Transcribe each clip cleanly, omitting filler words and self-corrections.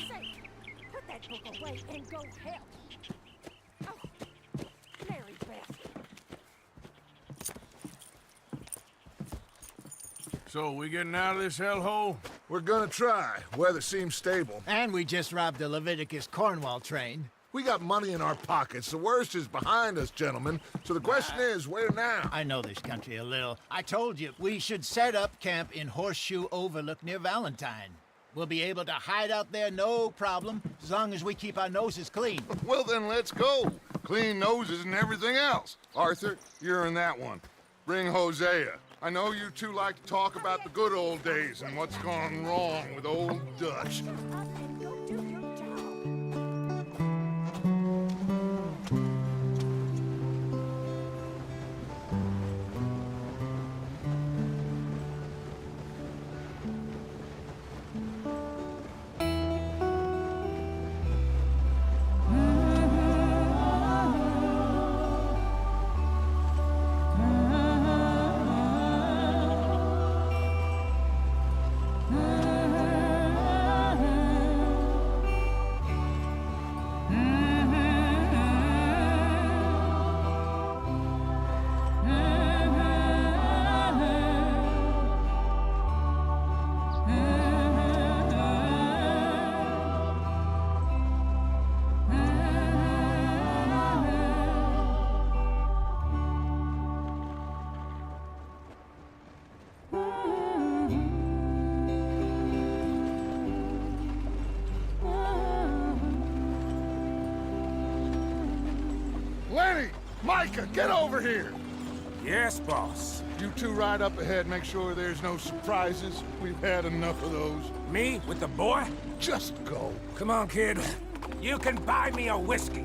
sake! Put that book away and go help! Oh, Mary Beth. So, we getting out of this hellhole? We're gonna try. Weather seems stable. And we just robbed the Leviticus Cornwall train. We got money in our pockets. The worst is behind us, gentlemen. So the question is, where now? I know this country a little. I told you, we should set up camp in Horseshoe Overlook near Valentine. We'll be able to hide out there, no problem, as long as we keep our noses clean. Well, then let's go. Clean noses and everything else. Arthur, you're in that one. Bring Hosea. I know you two like to talk about the good old days and what's gone wrong with old Dutch. Shut up and go do your job! Lenny! Micah, get over here! Yes, boss. You two ride up ahead, make sure there's no surprises. We've had enough of those. Me with the boy? Just go. Come on, kid. You can buy me a whiskey.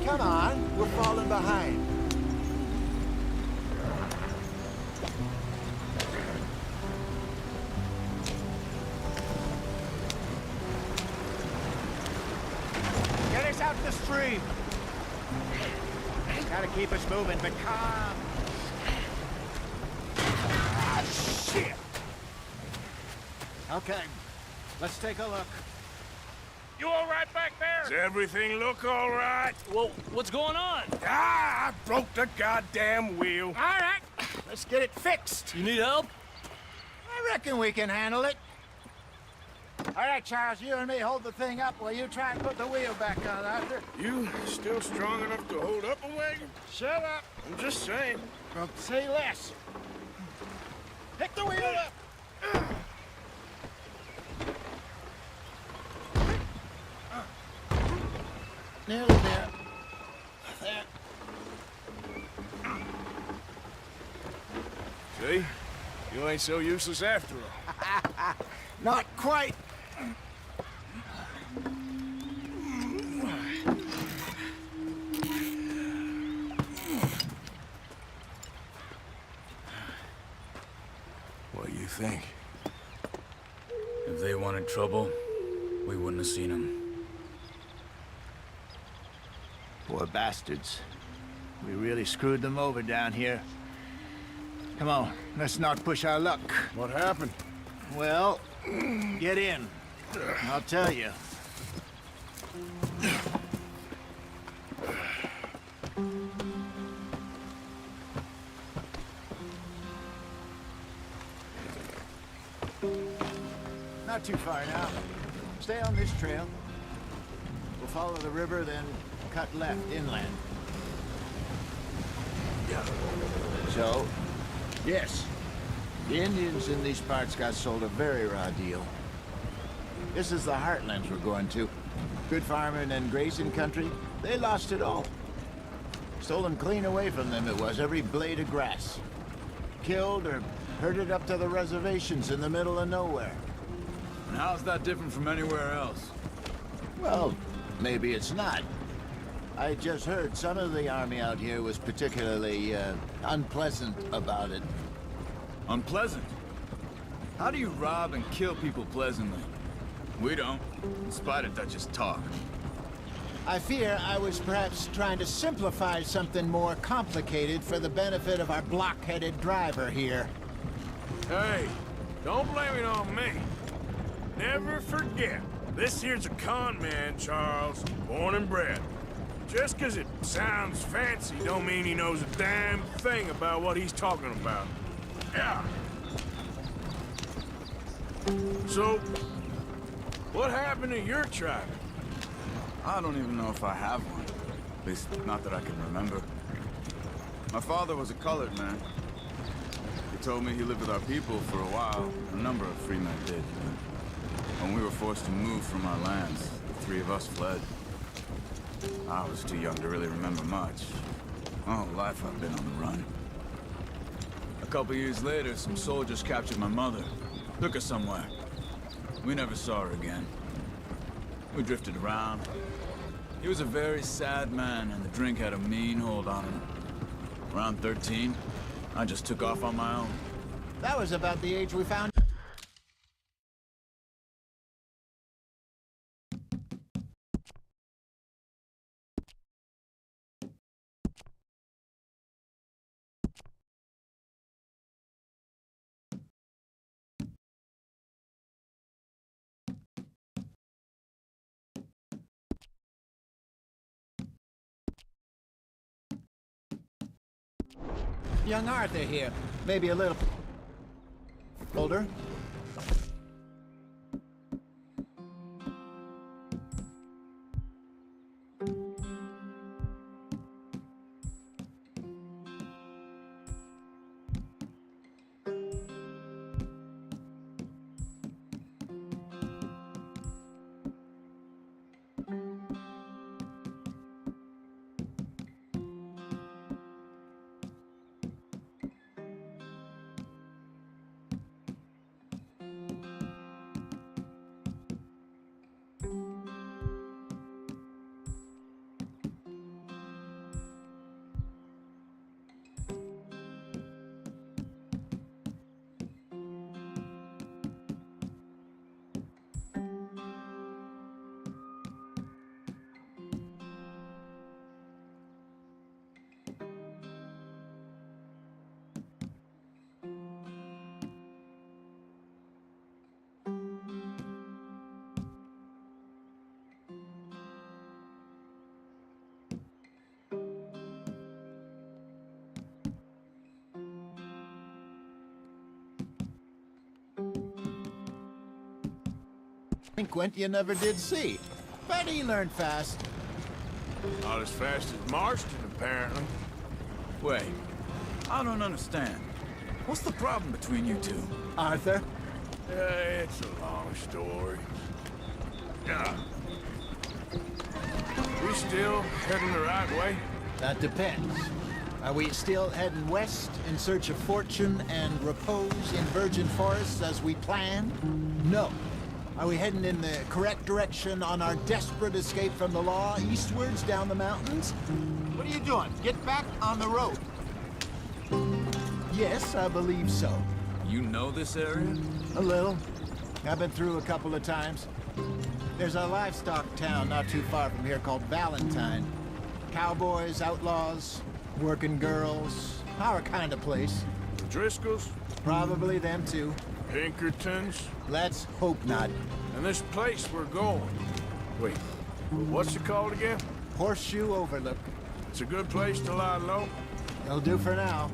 Come on, we're falling behind. Get us out to the stream. Gotta keep us moving, but calm. Ah, shit. Okay, let's take a look. You all right back there? Does everything look all right? Well, what's going on? Ah, I broke the goddamn wheel. All right, let's get it fixed. You need help? I reckon we can handle it. All right, Charles, you and me hold the thing up while you try and put the wheel back on, Arthur. You still strong enough to hold up a wagon? Shut up. I'm just saying. Well, say less. Pick the wheel up. Nearly there. There. See? You ain't so useless after all. Not quite. What do you think? If they wanted trouble, we wouldn't have seen them. Poor bastards. We really screwed them over down here. Come on, let's not push our luck. What happened? Well, get in. I'll tell you. Not too far now. Stay on this trail. We'll follow the river, then cut left inland. So, yes, the Indians in these parts got sold a very raw deal. This is the heartlands we're going to. Good farming and grazing country, they lost it all. Stolen clean away from them it was, every blade of grass. Killed or herded up to the reservations in the middle of nowhere. And how's that different from anywhere else? Well, maybe it's not. I just heard some of the army out here was particularly, unpleasant about it. Unpleasant? How do you rob and kill people pleasantly? We don't, in spite of Dutch's talk. I fear I was perhaps trying to simplify something more complicated for the benefit of our block-headed driver here. Hey, don't blame it on me. Never forget, this here's a con man, Charles, born and bred. Just 'cause it sounds fancy don't mean he knows a damn thing about what he's talking about. Yeah. So, what happened to your tribe? I don't even know if I have one. At least, not that I can remember. My father was a colored man. He told me he lived with our people for a while. A number of free men did. When we were forced to move from our lands, the three of us fled. I was too young to really remember much. My whole life I've been on the run. A couple years later, some soldiers captured my mother. Took her somewhere. We never saw her again. We drifted around. He was a very sad man, and the drink had a mean hold on him. Around 13, I just took off on my own. That was about the age we found... Young Arthur here. Maybe a little... older? Delinquent you never did see. But he learned fast. Not as fast as Marston, apparently. Wait, I don't understand. What's the problem between you two? Arthur? It's a long story. Yeah. We still heading the right way? That depends. Are we still heading west in search of fortune and repose in virgin forests as we planned? No. Are we heading in the correct direction on our desperate escape from the law eastwards down the mountains? What are you doing? Get back on the road. Yes, I believe so. You know this area? A little. I've been through a couple of times. There's a livestock town not too far from here called Valentine. Cowboys, outlaws, working girls, our kind of place. Driscoll's? Probably them too. Pinkertons? Let's hope not. And this place we're going. Wait, what's it called again? Horseshoe Overlook. It's a good place to lie low. It'll do for now.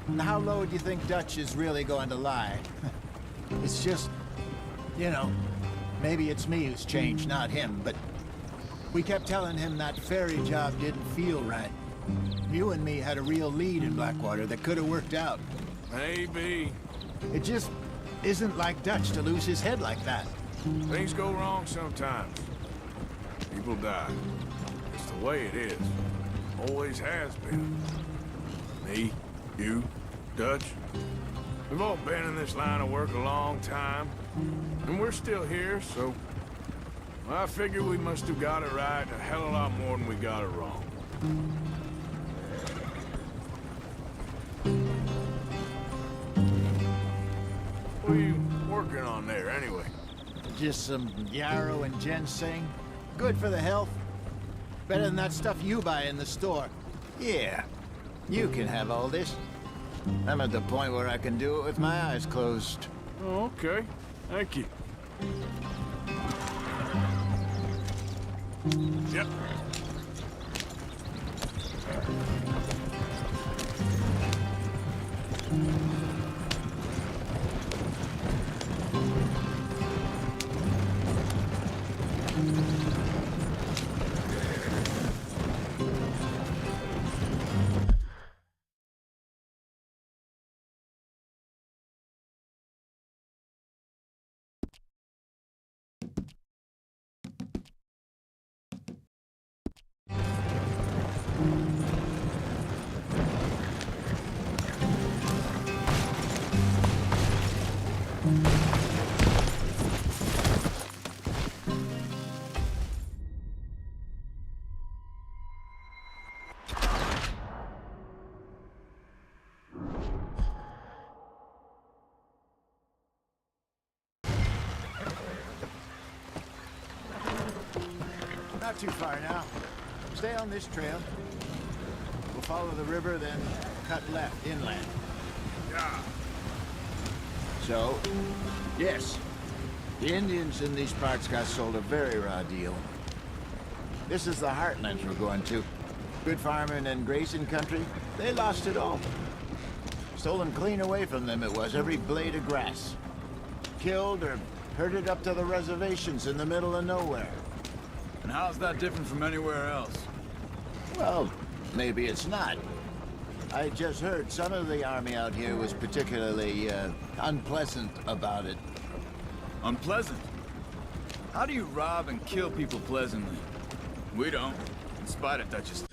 And how low do you think Dutch is really going to lie? It's just, you know, maybe it's me who's changed, not him, but we kept telling him that ferry job didn't feel right. You and me had a real lead in Blackwater that could have worked out. Maybe. It just isn't like Dutch to lose his head like that. Things go wrong sometimes. People die. It's the way it is. Always has been. Me, you, Dutch. We've all been in this line of work a long time. And we're still here, so I figure we must have got it right a hell of a lot more than we got it wrong. What are you working on there, anyway? Just some yarrow and ginseng. Good for the health. Better than that stuff you buy in the store. Yeah, you can have all this. I'm at the point where I can do it with my eyes closed. Oh, okay. Thank you. Yep. Not too far now. Stay on this trail. We'll follow the river, then cut left inland. Yeah. So, yes, the Indians in these parts got sold a very raw deal. This is the heartlands we're going to. Good farming and grazing country, they lost it all. Stolen clean away from them it was, every blade of grass. Killed or herded up to the reservations in the middle of nowhere. And how's that different from anywhere else? Well, maybe it's not. I just heard some of the army out here was particularly, unpleasant about it. Unpleasant? How do you rob and kill people pleasantly? We don't, in spite of Dutch's...